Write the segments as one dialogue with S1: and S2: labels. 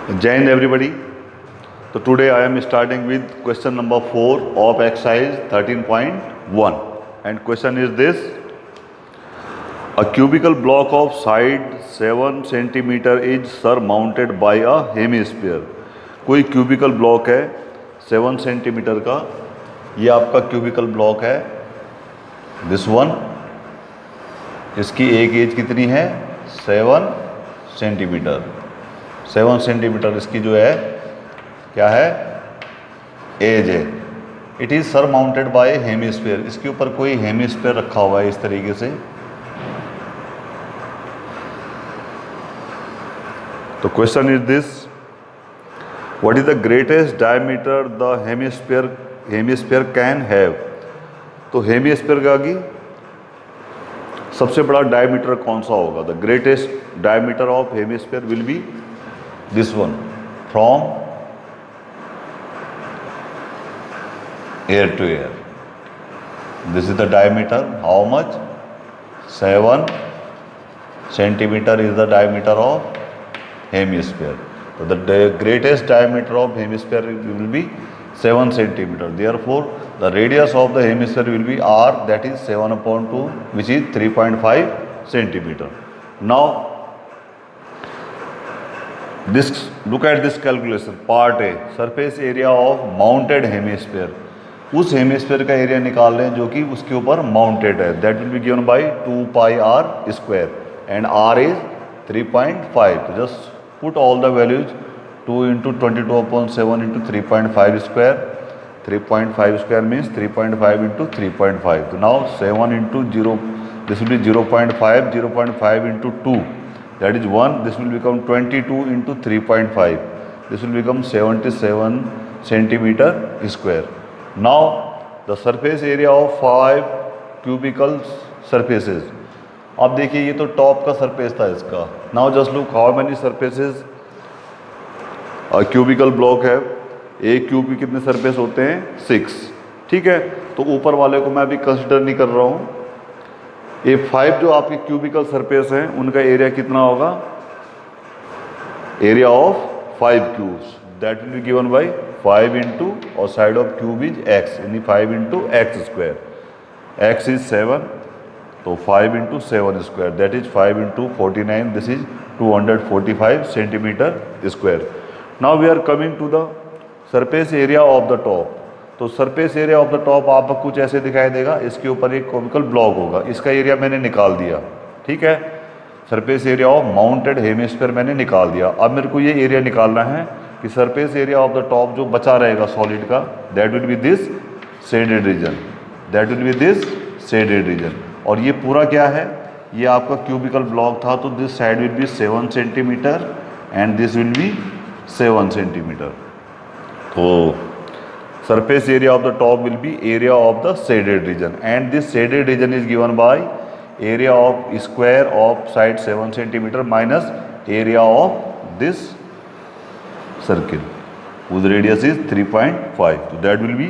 S1: Jai Hind everybody. So today I am starting with question number 4 of exercise 13.1 and question is this: a cubical block of side 7 centimeter is surmounted by a hemisphere. कोई cubical block है 7 centimetre का, ये आपका cubical block है this one, इसकी एक as कितनी है 7 सेंटीमीटर। 7 सेंटीमीटर इसकी जो है क्या है एज है। It is surmounted bye hemisphere, इसके ऊपर कोई हेमिस्फीयर रखा हुआ है इस तरीके से। तो question is this: what is the greatest diameter the hemisphere can have. तो हेमिस्फीयर का की सबसे बड़ा डायमीटर कौन सा होगा? The greatest diameter of hemisphere will be this one from air to air. This is the diameter, how much? 7 centimetre is the diameter of hemisphere. So the greatest diameter of hemisphere will be 7 centimeter. Therefore, the radius of the hemisphere will be r, that is 7/2, which is 3.5 centimeter. Now, this look at this calculation. Part A, surface area of mounted hemisphere. उस hemisphere का area निकाल लें जो कि उसके ऊपर mounted है। That will be given bye 2 pi r square and r is 3.5. तो just put all the values, 2 into 22/7 into 3.5 square. 3.5 square means 3.5 into 3.5. So now 7 into 0, this will be 0.5, 0.5 into 2, that is 1. This will become 22 into 3.5. This will become 77 centimeter square. Now the surface area of 5 cubical surfaces. अब देखिए ये तो top का surface था इसका। Now just look how many surfaces cubical block है। एक cube के कितने सरफेस होते हैं? 6। ठीक है, तो ऊपर वाले को मैं अभी कंसिडर नहीं कर रहा हूँ। ये 5 जो आपके क्यूबिकल सरफेस हैं उनका एरिया कितना होगा? Area of 5 cubes, that will be given by 5 into और side of cube is x, यानी 5 into X square. x is 7, तो 5 into 7 square, that is 5 into 49, this is 245 centimetre square. Now we are coming to the surface area of the top. तो surface area of the top आपको कुछ ऐसे दिखाई देगा। इसके ऊपर एक क्यूबिकल ब्लॉक होगा, इसका एरिया मैंने निकाल दिया। ठीक है, surface area of mounted hemisphere मैंने निकाल दिया। अब मेरे को ये एरिया निकालना है कि surface area of the top जो बचा रहेगा सॉलिड का, that will be this shaded reason, that will be this shaded reason. और ये पूरा क्या है? ये आपका क्यूबिकल ब्लॉक था, तो this side will be 7 centimetre and this will be 7 centimetre. तो surface area of the top will be area of the shaded region and this shaded region is given by area of square of side 7 centimetre minus area of this circle whose radius is 3.5. So that will be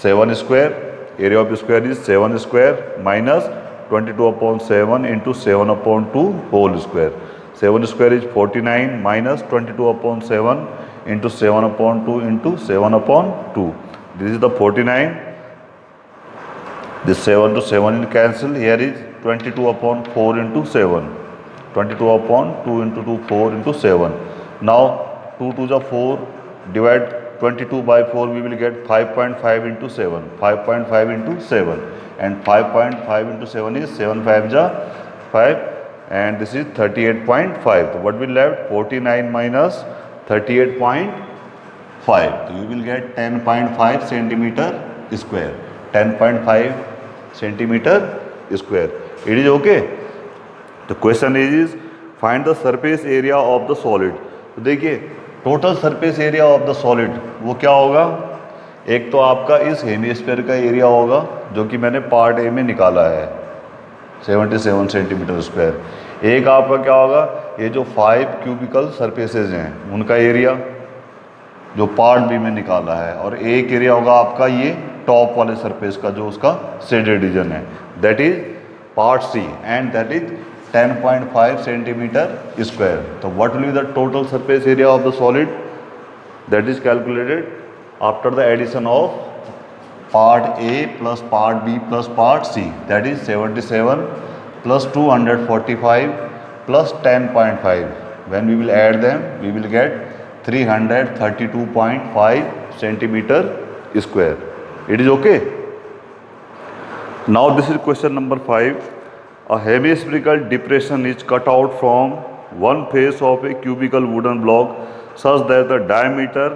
S1: 7 square, area of square is 7 square minus 22/7 into 7/2 whole square. 7 square is 49 minus 22/7 into 7/2 into 7/2. This is the 49. This 7 to 7 will cancel. Here is 22/4 into 7. 22/2 into 2, 4 into 7. Now 2 to the 4, divide 22 by 4, we will get 5.5 into 7. 5.5 into 7 and 5.5 into 7 is 7 5 ja 5 and this is 38.5. So what will left? 49 minus 38.5. So you will get 10.5 centimeter square. 10.5 centimeter square. It is okay. The question is find the surface area of the solid. तो देखिए total surface area of the solid वो क्या होगा? एक तो आपका इस hemisphere का एरिया होगा जो कि मैंने पार्ट ए में निकाला है 77 सेंटीमीटर स्क्वायर। एक आपका क्या होगा? ये जो 5 क्यूबिकल सरफेसेज हैं उनका एरिया जो पार्ट बी में निकाला है, और एक एरिया होगा आपका ये टॉप वाले सरफेस का जो उसका शेडेड रीजन है, that is part C and that is 10.5 centimeter square. So what will be the total surface area of the solid? That is calculated after the addition of part A plus part B plus part C. That is 77 plus 245 plus 10.5. When we will add them, we will get 332.5 centimeter square. It is okay. Now this is question number 5. A hemispherical depression is cut out from one face of a cubical wooden block such that the diameter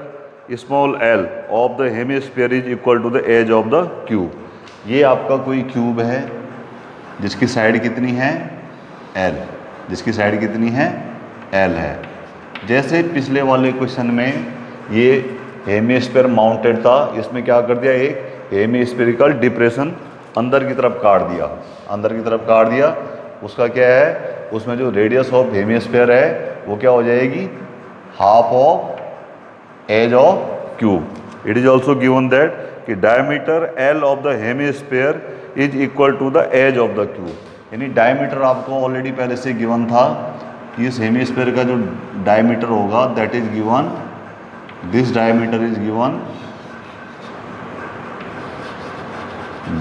S1: small l of the hemisphere is equal to the edge of the cube. ये आपका कोई cube है जिसकी side कितनी है l, जिसकी side कितनी है l है। जैसे पिछले वाले क्वेश्चन में ये हेमिस्फीयर माउंटेड था, इसमें क्या कर दिया, एक हेमिस्फेरिकल डिप्रेशन अंदर की तरफ काट दिया, अंदर की तरफ काट दिया। उसका क्या है, उसमें जो रेडियस ऑफ हेमिस्फीयर है वो क्या हो जाएगी, half of edge of cube. It is also given that कि diameter L of the hemisphere is equal to the edge of the cube. यानी डायमीटर आपको ऑलरेडी पहले से गिवन था कि इस हेमिस्फीयर का जो डायमीटर होगा that is given, this diameter is given,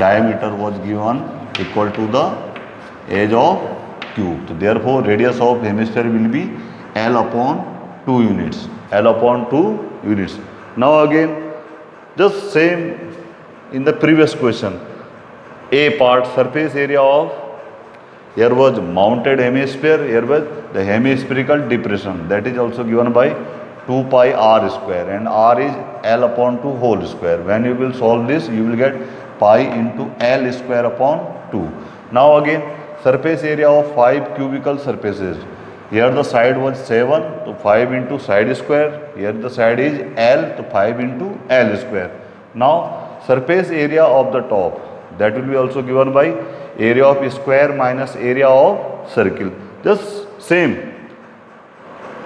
S1: diameter was given equal to the edge of cube. So therefore radius of hemisphere will be L upon 2 units, L upon 2 units. Now again just same in the previous question, A part surface area of, here was mounted hemisphere, here was the hemispherical depression, that is also given by 2 pi r square, and r is L upon 2 whole square. When you will solve this, you will get pi into L square upon 2. Now again surface area of 5 cubical surfaces. Here the side was 7, so 5 into side square. Here the side is L, so 5 into L square. Now surface area of the top, that will be also given by area of square minus area of circle. Just same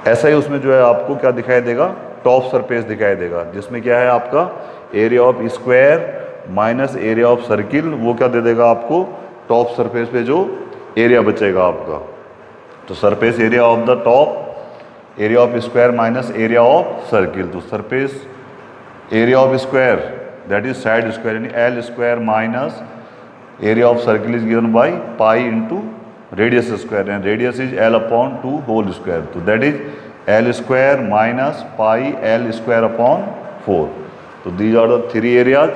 S1: ऐसा ही उसमें जो है आपको क्या दिखाई देगा, top surface दिखाई देगा, जिसमें क्या है आपका area of square minus area of circle, वो क्या दे देगा आपको, टॉप सरफेस पे जो एरिया बचेगा आपका। तो surface area of the top, area of square minus area of circle. तो surface area of square that is side square, यानी L square minus area of circle is given by pi into radius square, and radius is L upon 2 whole square. तो that is L square minus pi L square upon 4। तो these are the 3 areas.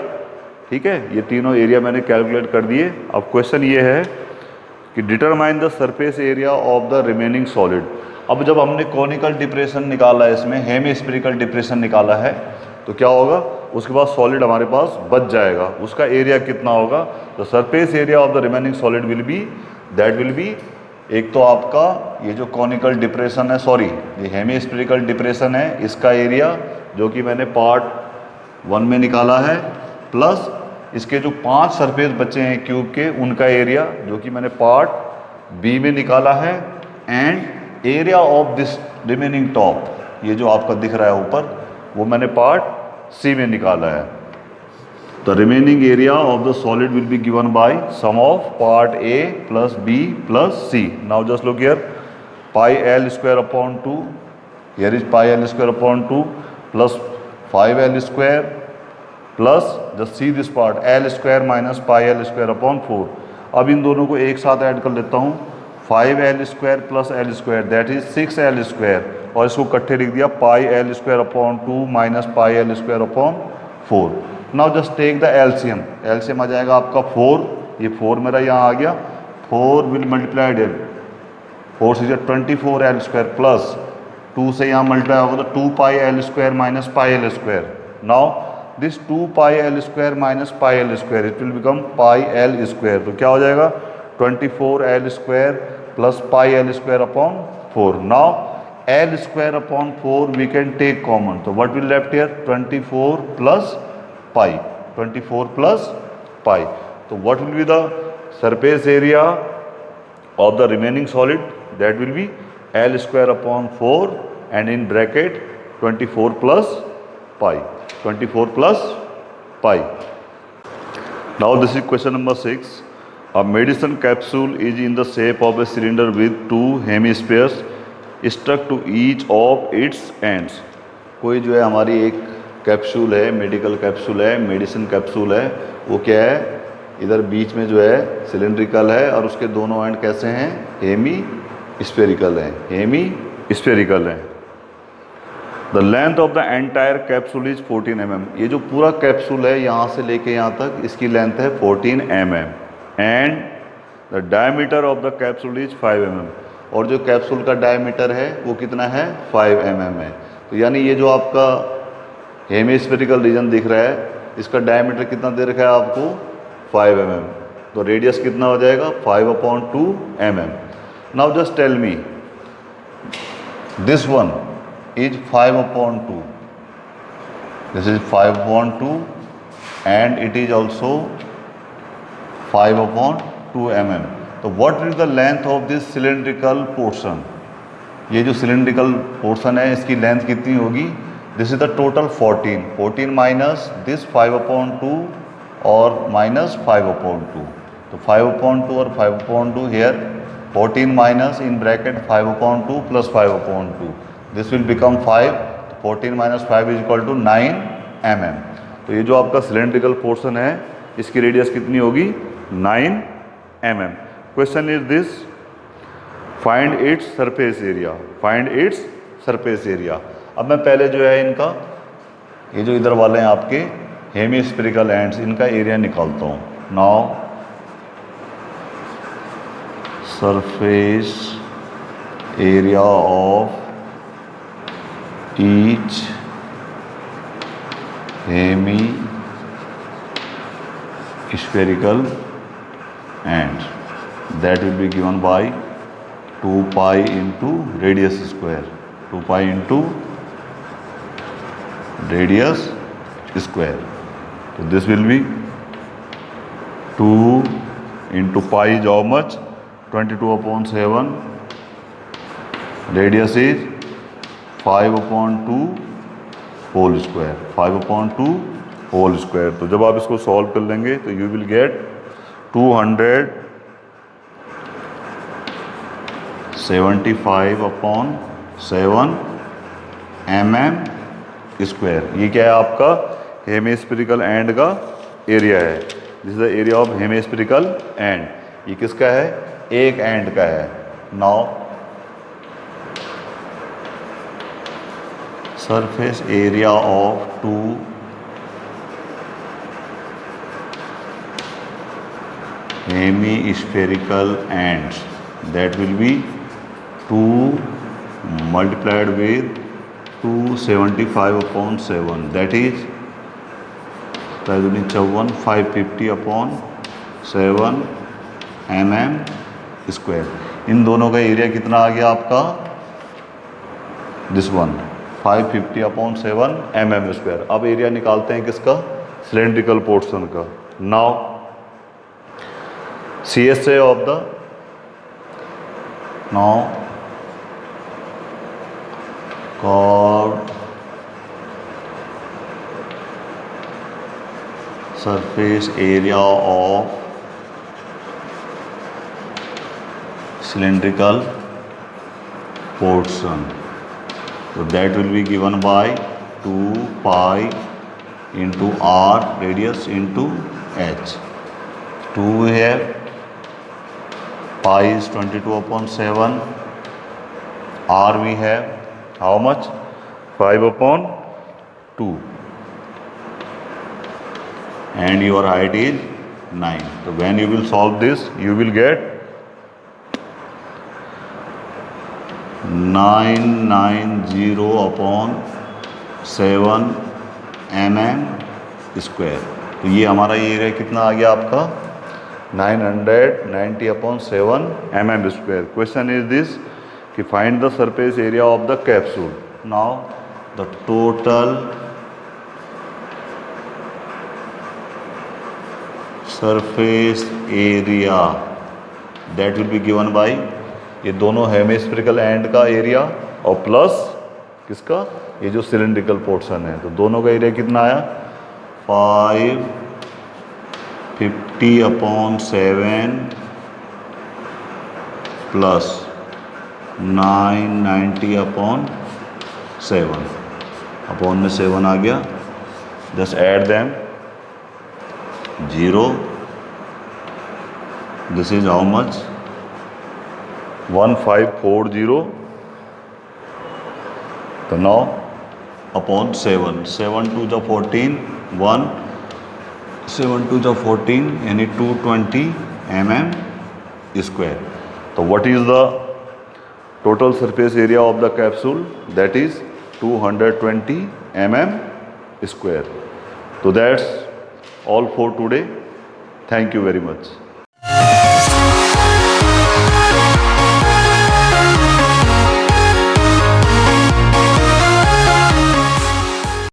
S1: ठीक है, ये तीनों area मैंने calculate कर दिए। अब क्वेश्चन ये है कि determine the surface area of the remaining solid. अब जब हमने कॉनिकल डिप्रेशन निकाला है, इसमें हेमिस्फेरिकल डिप्रेशन निकाला है, तो क्या होगा, उसके बाद सॉलिड हमारे पास बच जाएगा, उसका एरिया कितना होगा। तो surface area of the remaining solid will B, that will B, एक तो आपका ये जो कॉनिकल डिप्रेशन है, सॉरी ये हेमिस्फेरिकल डिप्रेशन है, इसका एरिया जो कि मैंने पार्ट 1 में निकाला है, प्लस इसके जो 5 सरफेस बचे हैं क्यूब के, उनका एरिया जो कि मैंने पार्ट बी में निकाला है, and area of this remaining top, ये जो आपका दिख रहा है ऊपर, वो मैंने पार्ट सी में निकाला है। तो remaining area of the solid will be given by sum of part A plus B plus C. Now just look here, pi L square upon 2, here is pi L square upon 2 plus 5l square plus just see this part l square minus pi L square upon 4। अब इन दोनों को एक साथ add कर लेता हूँ, 5l square plus L square that is 6l square, और इसको इकट्ठे लिख दिया pi L square upon 2 minus pi L square upon 4। Now just take the LCM, LCM आ जाएगा आपका 4, ये 4 मेरा यहाँ आ गया, 4 विल मल्टीप्लाइड 4 से 24l स्क्वायर प्लस 2 से यहाँ मल्टीप्लाई होगा तो 2 pi L square minus pi L square. Now this 2 pi l square minus pi L square, it will become pi L square. तो क्या हो जाएगा, 24l square plus pi L square upon 4। Now L square upon 4 we can take common, तो what will left here, 24 plus pi, 24 plus pi. तो what will be the surface area of the remaining solid, that will B L square upon 4 and in bracket 24 plus pi, 24 plus pi. Now this is question number 6. A medicine capsule is in the shape of a cylinder with two hemispheres stuck to each of its ends. कोई जो है हमारी एक capsule है, medical capsule है, medicine capsule है, वो क्या है, इधर बीच में जो है सिलेंड्रिकल है और उसके दोनों एंड कैसे हैं, हेमी स्फेरिकल हैं, हेमी स्फेरिकल हैं। The length of the entire capsule is 14 mm। ये जो पूरा कैप्सूल है यहाँ से लेके यहाँ तक, इसकी लेंथ है 14 mm and the diameter of the capsule is 5 mm। और जो कैप्सूल का डायमीटर है वो कितना है, 5 mm है। तो यानी ये जो आपका हेमिस्फेरिकल रीजन दिख रहा है, इसका डायमीटर कितना दे रखा है आपको, 5 mm। तो रेडियस कितना हो जाएगा, 5/2 mm। Now just tell me this one is 5/2, this is 5/2 and it is also 5/2 mm। तो what is the length of this cylindrical portion? ये जो cylindrical portion है इसकी लेंथ कितनी होगी, this is the total 14 minus this 5/2 और minus 5/2, तो 5/2 और 5/2 here, 14 minus in bracket 5/2 plus 5/2, this will become 5, 14 minus 5 is equal to 9 mm। तो ये जो आपका सिलेंड्रिकल पोर्शन है इसकी रेडियस कितनी होगी, 9 mm। Question is this, find its surface area, find its surface area. अब मैं पहले जो है इनका, ये जो इधर वाले हैं आपके हेमिस्फेरिकल एंड्स, इनका एरिया निकालता हूँ। Now surface area of each hemispherical end, that will be given by 2 pi into radius square, 2 pi into radius square। so this will be 2 into pi is how much, 22/7, radius is 5/2 whole square, 5/2 whole square. तो जब आप इसको solve कर लेंगे तो you will get 275/7 mm square. ये क्या है आपका हेमिस्फेरिकल एंड का एरिया है, this is the area of hemispherical end. ये किसका है, एक एंड का है। Now surface area of two hemispherical ends, that will be 2 multiplied with 275/7, that is 550/7 mm square. इन दोनों का एरिया कितना आ गया आपका, दिस वन 550/7 mm स्क्वायर। अब एरिया निकालते हैं किसका, सिलेंड्रिकल पोर्शन का। Now CSA of the, now curved surface area of cylindrical portion, so that will be given by 2 pi into r radius into h। 2 here, pi is 22/7, r we have how much, 5/2 and your height is 9। so when you will solve this you will get 990/7 mm square. तो ये हमारा area कितना आ गया आपका, 990/7 mm square. Question is this कि find the surface area of the capsule. Now the total surface area that will be given by, ये दोनों हेमिस्फेरिकल एंड का एरिया और प्लस किसका, ये जो सिलेंड्रिकल पोर्शन है। तो दोनों का एरिया कितना आया, 5 50/7 प्लस 990/7, अपॉन में 7 आ गया, just add them 0, this is how much 1540, तो नाउ अपॉन 7, 7 2 जा 14, 1, 7 2 जा 14 यानी 220 mm square. So what is the total surface area of the capsule? That is 220 mm square. So that's all for today. Thank you very much.